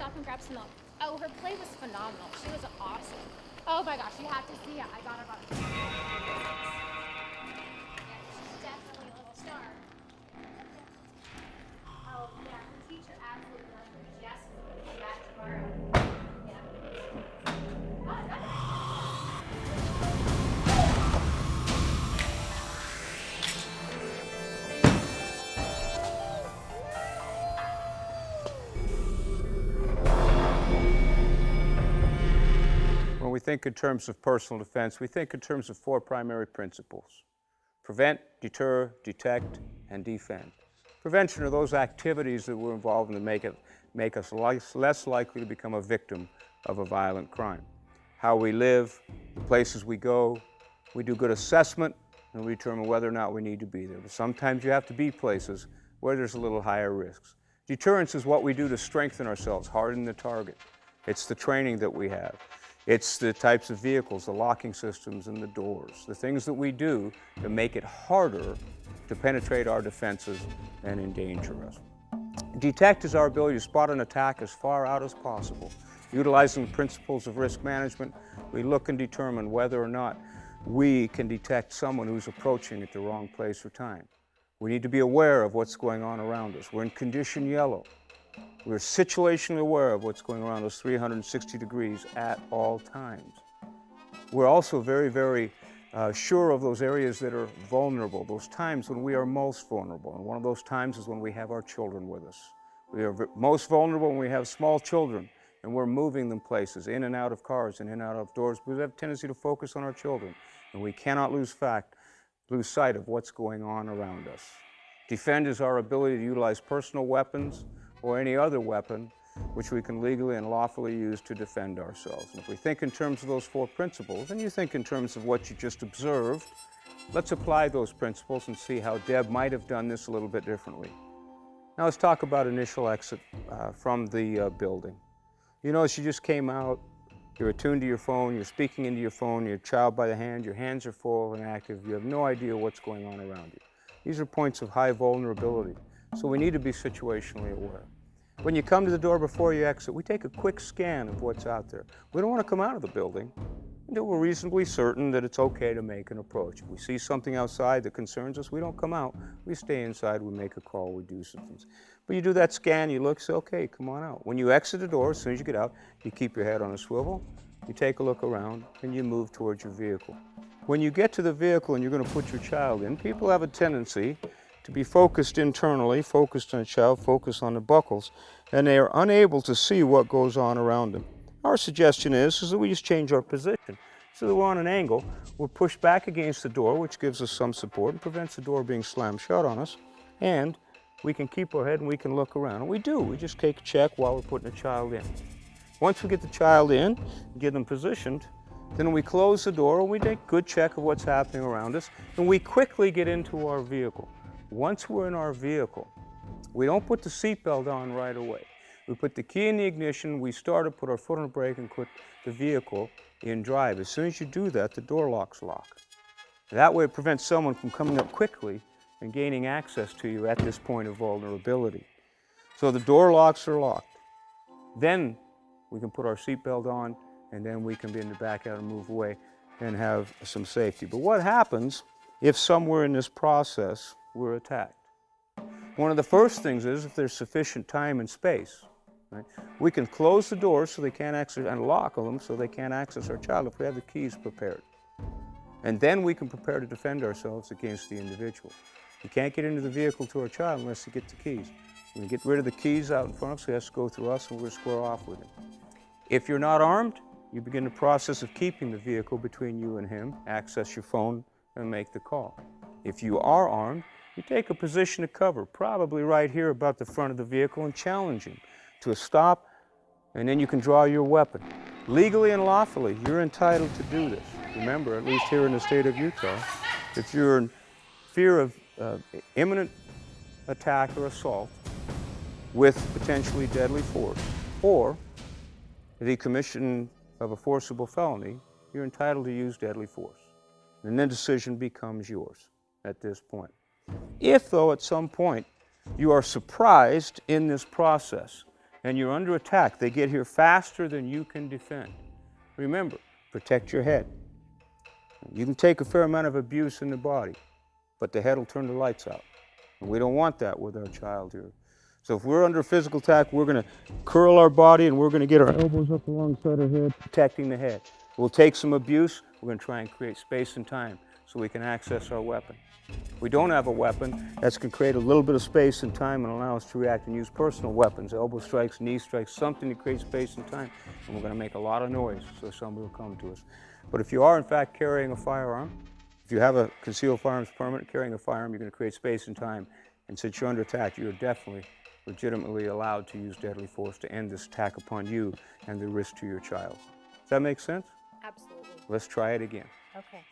stop and grab some milk. Oh, her play was phenomenal. She was awesome. Oh my gosh, you have to see it. I got her on. Yeah, she's definitely a little star. Oh yeah, her teacher absolutely loved her. She asked me to come back tomorrow. Yeah. Oh, When we think in terms of personal defense, we think in terms of four primary principles: prevent, deter, detect, and defend. Prevention are those activities that we're involved in that make us less likely to become a victim of a violent crime. How we live, the places we go, we do good assessment, and we determine whether or not we need to be there. But sometimes you have to be places where there's a little higher risks. Deterrence is what we do to strengthen ourselves, harden the target. It's the training that we have. It's the types of vehicles, the locking systems and the doors, the things that we do to make it harder to penetrate our defenses and endanger us. Detect is our ability to spot an attack as far out as possible. Utilizing principles of risk management, we look and determine whether or not we can detect someone who's approaching at the wrong place or time. We need to be aware of what's going on around us. We're in condition yellow. We're situationally aware of what's going around us 360 degrees at all times. We're also very sure of those areas that are vulnerable, those times when we are most vulnerable. And one of those times is when we have our children with us. We are most vulnerable when we have small children and we're moving them places, in and out of cars and in and out of doors. We have a tendency to focus on our children, and we cannot lose sight of what's going on around us. Defend is our ability to utilize personal weapons or any other weapon which we can legally and lawfully use to defend ourselves. And if we think in terms of those four principles, and you think in terms of what you just observed, let's apply those principles and see how Deb might have done this a little bit differently. Now let's talk about initial exit from the building. You know, she just came out, you're attuned to your phone, you're speaking into your phone, you're a child by the hand, your hands are full and active, you have no idea what's going on around you. These are points of high vulnerability, so we need to be situationally aware. When you come to the door before you exit, we take a quick scan of what's out there. We don't want to come out of the building until we're reasonably certain that it's okay to make an approach. If we see something outside that concerns us, we don't come out. We stay inside, we make a call, we do some things. But you do that scan, you look, say, okay, come on out. When you exit the door, as soon as you get out, you keep your head on a swivel, you take a look around, and you move towards your vehicle. When you get to the vehicle and you're going to put your child in, people have a tendency to be focused internally, focused on a child, focused on the buckles, and they are unable to see what goes on around them. Our suggestion is that we just change our position. So that we're on an angle, we're pushed back against the door, which gives us some support and prevents the door being slammed shut on us, and we can keep our head and we can look around. And we do, we just take a check while we're putting the child in. Once we get the child in, get them positioned, then we close the door and we take a good check of what's happening around us, and we quickly get into our vehicle. Once we're in our vehicle, we don't put the seatbelt on right away. We put the key in the ignition, we start to put our foot on the brake and put the vehicle in drive. As soon as you do that, the door locks lock. That way it prevents someone from coming up quickly and gaining access to you at this point of vulnerability. So the door locks are locked. Then we can put our seatbelt on, and then we can begin to back out and move away and have some safety. But what happens if somewhere in this process we're attacked? One of the first things is if there's sufficient time and space. Right? We can close the doors so they can't access, and lock them so they can't access our child if we have the keys prepared. And then we can prepare to defend ourselves against the individual. You can't get into the vehicle to our child unless you get the keys. We get rid of the keys out in front of us, so he has to go through us and we'll square off with him. If you're not armed, you begin the process of keeping the vehicle between you and him, access your phone, and make the call. If you are armed, you take a position of cover, probably right here about the front of the vehicle, and challenge him to a stop, and then you can draw your weapon. Legally and lawfully, you're entitled to do this. Remember, at least here in the state of Utah, if you're in fear of imminent attack or assault with potentially deadly force, or the commission of a forcible felony, you're entitled to use deadly force. And then the decision becomes yours at this point. If, though, at some point you are surprised in this process and you're under attack, they get here faster than you can defend. Remember, protect your head. You can take a fair amount of abuse in the body, but the head will turn the lights out. And we don't want that with our child here. So if we're under physical attack, we're going to curl our body and we're going to get our elbows up alongside our head, protecting the head. We'll take some abuse. We're going to try and create space and time so we can access our weapon. If we don't have a weapon, that's going to create a little bit of space and time and allow us to react and use personal weapons, elbow strikes, knee strikes, something to create space and time. And we're going to make a lot of noise so somebody will come to us. But if you are in fact carrying a firearm, if you have a concealed firearms permit, carrying a firearm, you're going to create space and time. And since you're under attack, you're definitely legitimately allowed to use deadly force to end this attack upon you and the risk to your child. Does that make sense? Absolutely. Let's try it again. Okay.